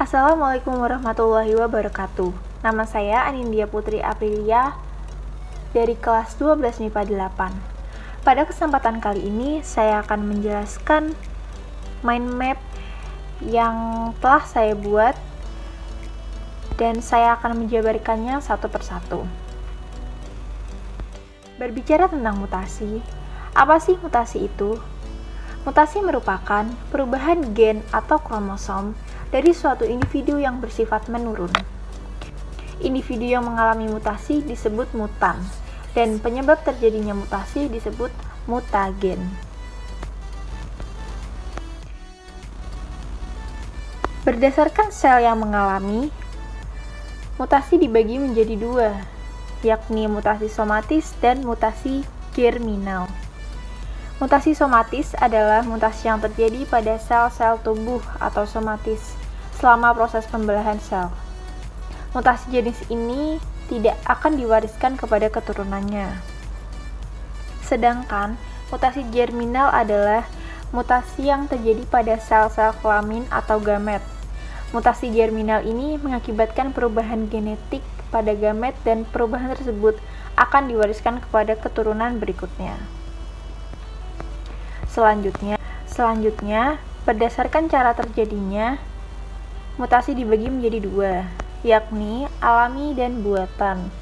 Assalamualaikum warahmatullahi wabarakatuh. Nama saya Anindya Putri Aprilia dari kelas 12 MIPA 8. Pada kesempatan kali ini saya akan menjelaskan mind map yang telah saya buat dan saya akan menjabarkannya satu persatu. Berbicara tentang mutasi, apa sih mutasi itu? Mutasi merupakan perubahan gen atau kromosom dari suatu individu yang bersifat menurun. Individu yang mengalami mutasi disebut mutan, dan penyebab terjadinya mutasi disebut mutagen. Berdasarkan sel yang mengalami, mutasi dibagi menjadi dua, yakni mutasi somatis dan mutasi germinal. Mutasi somatis adalah mutasi yang terjadi pada sel-sel tubuh atau somatis selama proses pembelahan sel. Mutasi jenis ini tidak akan diwariskan kepada keturunannya. Sedangkan mutasi germinal adalah mutasi yang terjadi pada sel-sel kelamin atau gamet. Mutasi germinal ini mengakibatkan perubahan genetik pada gamet dan perubahan tersebut akan diwariskan kepada keturunan berikutnya. Selanjutnya, berdasarkan cara terjadinya, mutasi dibagi menjadi dua, yakni alami dan buatan.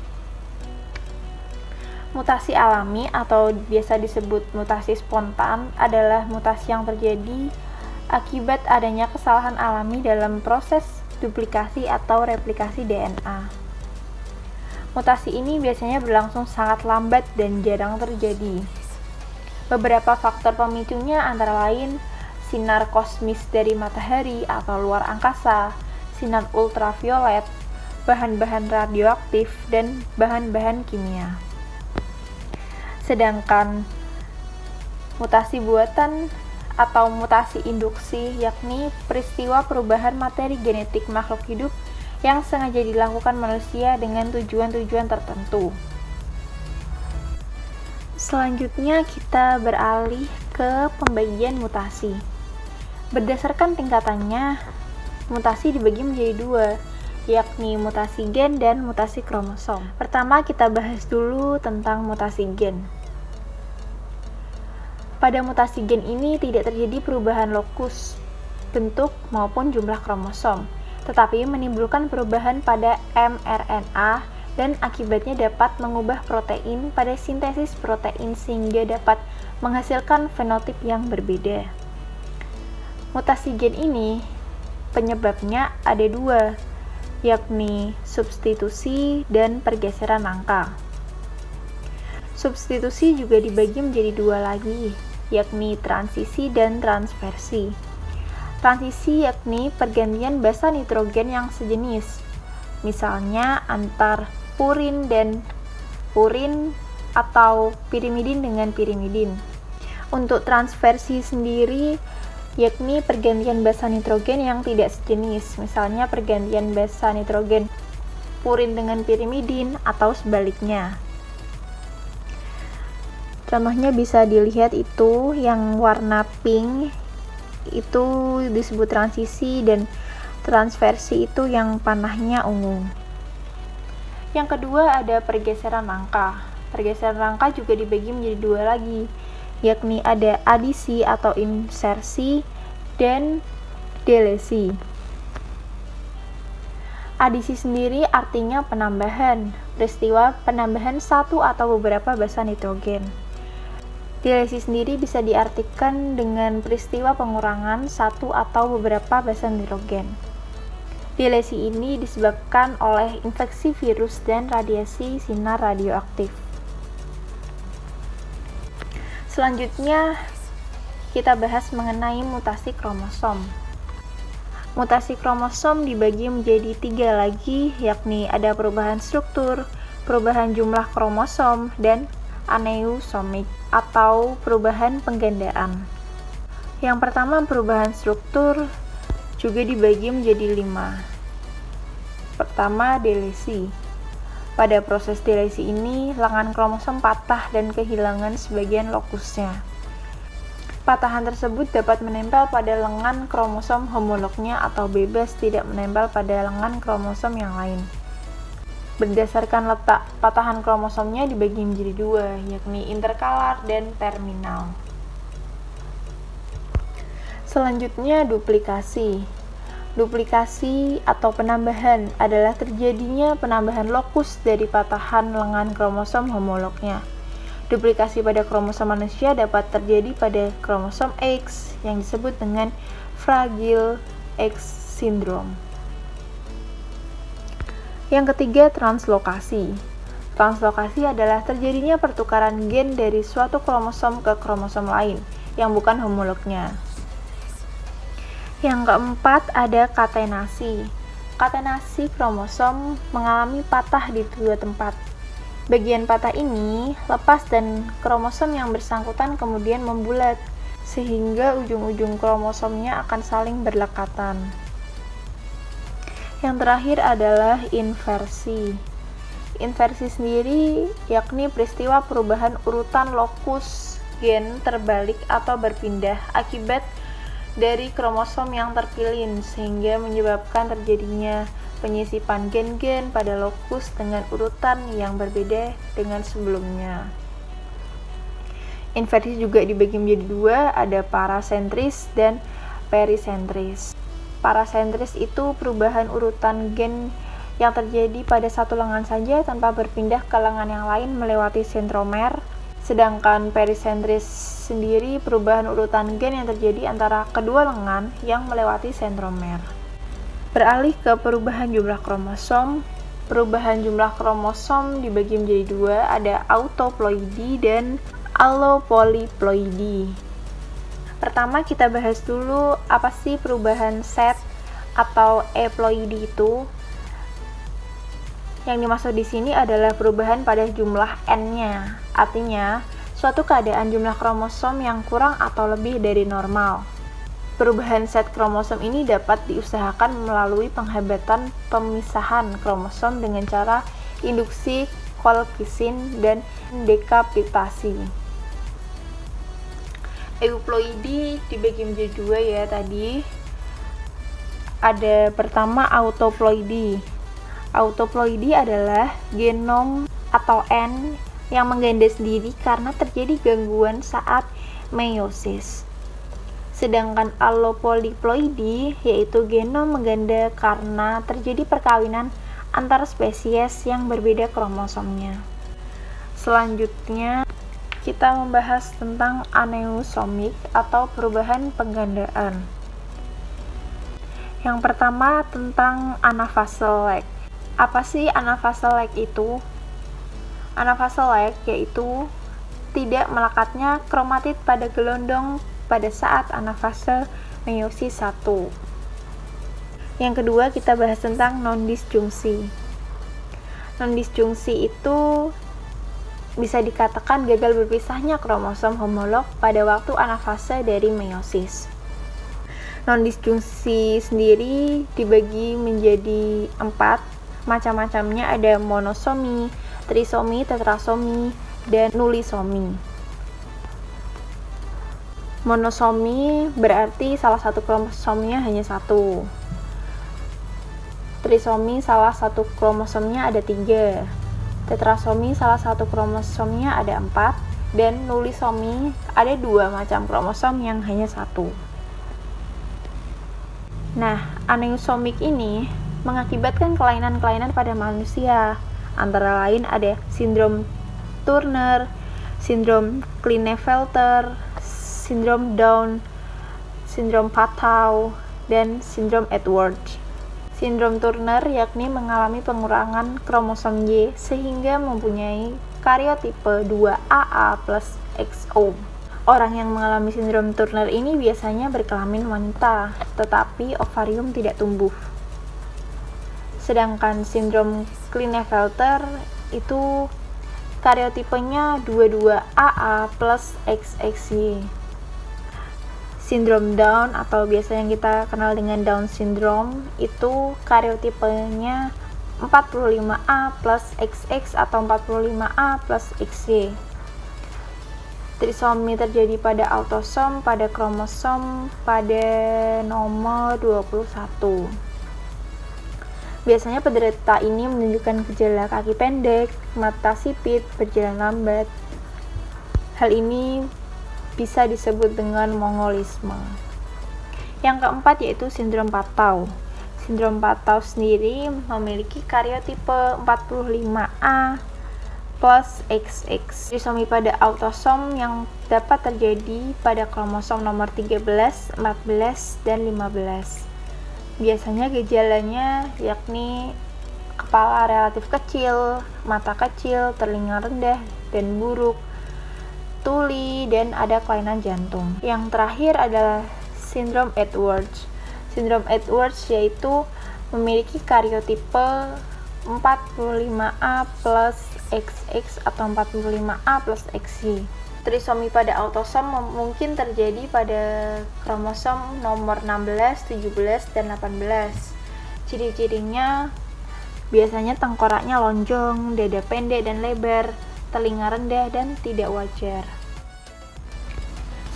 Mutasi alami atau biasa disebut mutasi spontan adalah mutasi yang terjadi akibat adanya kesalahan alami dalam proses duplikasi atau replikasi DNA. Mutasi ini biasanya berlangsung sangat lambat dan jarang terjadi. Beberapa faktor pemicunya antara lain sinar kosmis dari matahari atau luar angkasa, sinar ultraviolet, bahan-bahan radioaktif, dan bahan-bahan kimia. Sedangkan mutasi buatan atau mutasi induksi yakni peristiwa perubahan materi genetik makhluk hidup yang sengaja dilakukan manusia dengan tujuan-tujuan tertentu. Selanjutnya kita beralih ke pembagian mutasi. Berdasarkan tingkatannya, mutasi dibagi menjadi dua, yakni mutasi gen dan mutasi kromosom. Pertama kita bahas dulu tentang mutasi gen. Pada mutasi gen ini tidak terjadi perubahan lokus, bentuk maupun jumlah kromosom, tetapi menimbulkan perubahan pada mRNA dan akibatnya dapat mengubah protein pada sintesis protein sehingga dapat menghasilkan fenotip yang berbeda. Mutasi gen ini penyebabnya ada dua, yakni substitusi dan pergeseran angka. Substitusi juga dibagi menjadi dua lagi, yakni transisi dan transversi. Transisi yakni pergantian basa nitrogen yang sejenis, misalnya antar purin dan purin atau pirimidin dengan pirimidin. Untuk transversi sendiri yakni pergantian basa nitrogen yang tidak sejenis, misalnya pergantian basa nitrogen purin dengan pirimidin atau sebaliknya. Contohnya bisa dilihat itu yang warna pink itu disebut transisi dan transversi itu yang panahnya ungu. Yang kedua ada pergeseran rangka. Pergeseran rangka juga dibagi menjadi dua lagi, yakni ada adisi atau insersi dan delesi. Adisi sendiri artinya penambahan, peristiwa penambahan satu atau beberapa basa nitrogen. Delesi sendiri bisa diartikan dengan peristiwa pengurangan satu atau beberapa basa nitrogen. Delesi ini disebabkan oleh infeksi virus dan radiasi sinar radioaktif. Selanjutnya, kita bahas mengenai mutasi kromosom. Mutasi kromosom dibagi menjadi tiga lagi, yakni ada perubahan struktur, perubahan jumlah kromosom, dan aneusomik atau perubahan penggandaan. Yang pertama, perubahan struktur juga dibagi menjadi 5. Pertama, delesi. Pada proses delesi ini, lengan kromosom patah dan kehilangan sebagian lokusnya. Patahan tersebut dapat menempel pada lengan kromosom homolognya atau bebas tidak menempel pada lengan kromosom yang lain. Berdasarkan letak patahan kromosomnya dibagi menjadi dua, yakni interkalar dan terminal. Selanjutnya duplikasi. Duplikasi atau penambahan adalah terjadinya penambahan lokus dari patahan lengan kromosom homolognya. Duplikasi pada kromosom manusia dapat terjadi pada kromosom X yang disebut dengan Fragile X syndrome. Yang ketiga, translokasi. Translokasi adalah terjadinya pertukaran gen dari suatu kromosom ke kromosom lain yang bukan homolognya. Yang keempat, ada katenasi. Katenasi kromosom mengalami patah di dua tempat. Bagian patah ini lepas dan kromosom yang bersangkutan kemudian membulat, sehingga ujung-ujung kromosomnya akan saling berdekatan. Yang terakhir adalah inversi. Inversi sendiri yakni peristiwa perubahan urutan lokus gen terbalik atau berpindah akibat dari kromosom yang terpilih, sehingga menyebabkan terjadinya penyisipan gen-gen pada lokus dengan urutan yang berbeda dengan sebelumnya. Inversi juga dibagi menjadi dua, ada parasentris dan perisentris. Parasentris itu perubahan urutan gen yang terjadi pada satu lengan saja tanpa berpindah ke lengan yang lain melewati sentromer, sedangkan perisentris sendiri perubahan urutan gen yang terjadi antara kedua lengan yang melewati sentromer. Beralih ke perubahan jumlah kromosom. Perubahan jumlah kromosom dibagi menjadi dua, ada autoploidi dan allopolyploidi. Pertama kita bahas dulu apa sih perubahan set atau eploidi itu. Yang dimaksud di sini adalah perubahan pada jumlah N-nya. Artinya, suatu keadaan jumlah kromosom yang kurang atau lebih dari normal. Perubahan set kromosom ini dapat diusahakan melalui penghabatan pemisahan kromosom dengan cara induksi kolkisin dan dekapitasi. Euploidi dibagi menjadi dua ya tadi. Ada pertama autoploidi. Autoploidi adalah genom atau N yang mengganda sendiri karena terjadi gangguan saat meiosis. Sedangkan allopolyploidi yaitu genom mengganda karena terjadi perkawinan antar spesies yang berbeda kromosomnya. Selanjutnya kita membahas tentang aneusomik atau perubahan penggandaan. Yang pertama tentang anafase lag. Apa sih anafase lag itu? Anafase lag yaitu tidak melekatnya kromatid pada gelondong pada saat anafase meiosis 1. Yang kedua kita bahas tentang non-disjungsi. Non-disjungsi itu bisa dikatakan gagal berpisahnya kromosom homolog pada waktu anafase dari meiosis. Non-disjungsi sendiri dibagi menjadi 4 macam-macamnya, ada monosomi, trisomi, tetrasomi, dan nulisomi. Monosomi berarti salah satu kromosomnya hanya satu. Trisomi salah satu kromosomnya ada 3. Tetrasomi salah satu kromosomnya ada 4. Dan nulisomi ada 2 macam kromosom yang hanya satu. Nah, aneusomik ini mengakibatkan kelainan-kelainan pada manusia. Antara lain ada sindrom Turner, sindrom Klinefelter, sindrom Down, sindrom Patau, dan sindrom Edwards. Sindrom Turner yakni mengalami pengurangan kromosom Y sehingga mempunyai karyotipe 2AA plus XO. Orang yang mengalami sindrom Turner ini biasanya berkelamin wanita, tetapi ovarium tidak tumbuh. Sedangkan sindrom Klinefelter itu karyotipenya 22AA plus XXY. Sindrom Down atau biasa yang kita kenal dengan Down syndrome itu karyotipenya 45A plus XX atau 45A plus XY. Trisomi terjadi pada autosom pada kromosom pada nomor 21. Biasanya penderita ini menunjukkan gejala kaki pendek, mata sipit, berjalan lambat. Hal ini bisa disebut dengan mongolisme. Yang keempat yaitu sindrom Patau. Sindrom Patau sendiri memiliki karyotipe 45A plus XX. Trisomi pada autosom yang dapat terjadi pada kromosom nomor 13, 14, dan 15. Biasanya gejalanya yakni kepala relatif kecil, mata kecil, telinga rendah dan buruk, tuli, dan ada kelainan jantung. Yang terakhir adalah sindrom Edwards. Sindrom Edwards yaitu memiliki karyotipe 45A plus XX atau 45A plus XY. Trisomi pada autosom mungkin terjadi pada kromosom nomor 16, 17, dan 18. Ciri-cirinya biasanya tengkoraknya lonjong, dada pendek dan lebar, telinga rendah dan tidak wajar.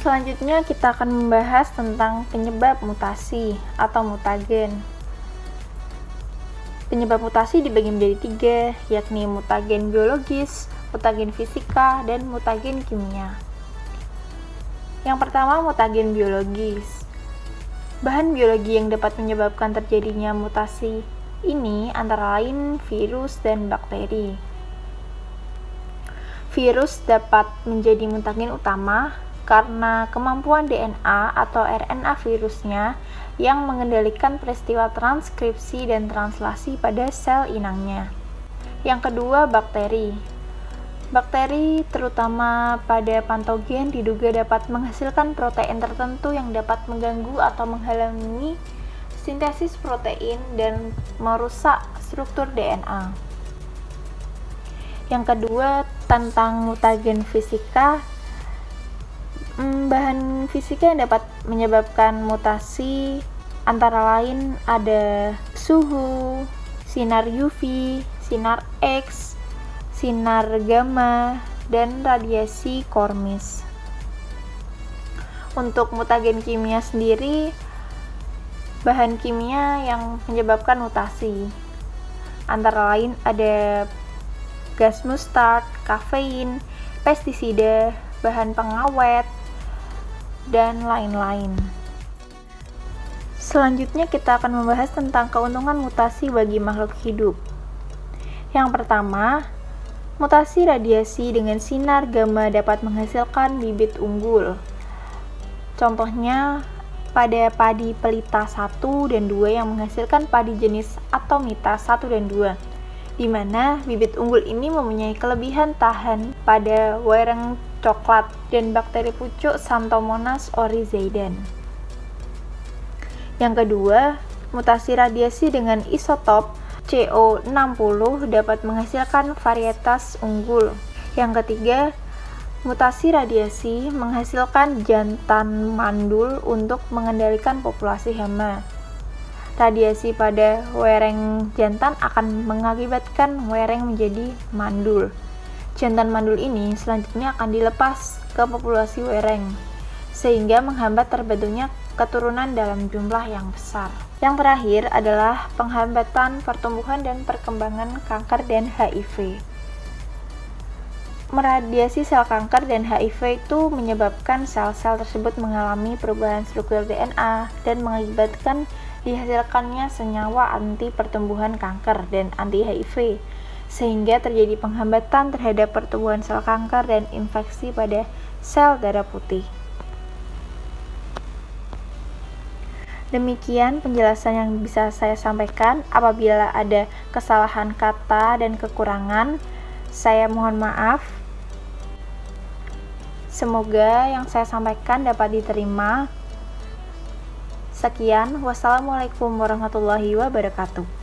Selanjutnya kita akan membahas tentang penyebab mutasi atau mutagen. Penyebab mutasi dibagi menjadi 3, yakni mutagen biologis, mutagen fisika, dan mutagen kimia. Yang pertama, mutagen biologis. Bahan biologi yang dapat menyebabkan terjadinya mutasi ini antara lain virus dan bakteri. Virus dapat menjadi mutagen utama karena kemampuan DNA atau RNA virusnya yang mengendalikan peristiwa transkripsi dan translasi pada sel inangnya. Yang kedua, bakteri. Bakteri, terutama pada patogen, diduga dapat menghasilkan protein tertentu yang dapat mengganggu atau menghalangi sintesis protein dan merusak struktur DNA. Yang kedua, tentang mutagen fisika. Bahan fisika yang dapat menyebabkan mutasi antara lain ada suhu, sinar UV, sinar X, sinar gamma, dan radiasi kormis. Untuk mutagen kimia sendiri, bahan kimia yang menyebabkan mutasi antara lain ada gas mustard, kafein, pestisida, bahan pengawet, dan lain-lain. Selanjutnya kita akan membahas tentang keuntungan mutasi bagi makhluk hidup. Yang pertama, mutasi radiasi dengan sinar gamma dapat menghasilkan bibit unggul. Contohnya pada padi pelita 1 dan 2 yang menghasilkan padi jenis Atomita 1 dan 2, di mana bibit unggul ini mempunyai kelebihan tahan pada wereng coklat dan bakteri pucuk Xanthomonas oryzaedan. Yang kedua, mutasi radiasi dengan isotop CO60 dapat menghasilkan varietas unggul. Yang ketiga, mutasi radiasi menghasilkan jantan mandul untuk mengendalikan populasi hama. Radiasi pada wereng jantan akan mengakibatkan wereng menjadi mandul. Jantan mandul ini selanjutnya akan dilepas ke populasi wereng, sehingga menghambat terbentuknya keturunan dalam jumlah yang besar. Yang terakhir adalah penghambatan pertumbuhan dan perkembangan kanker dan HIV. Meradiasi sel kanker dan HIV itu menyebabkan sel-sel tersebut mengalami perubahan struktur DNA dan mengakibatkan dihasilkannya senyawa anti pertumbuhan kanker dan anti HIV, sehingga terjadi penghambatan terhadap pertumbuhan sel kanker dan infeksi pada sel darah putih. Demikian penjelasan yang bisa saya sampaikan. Apabila ada kesalahan kata dan kekurangan, saya mohon maaf. Semoga yang saya sampaikan dapat diterima. Sekian, wassalamualaikum warahmatullahi wabarakatuh.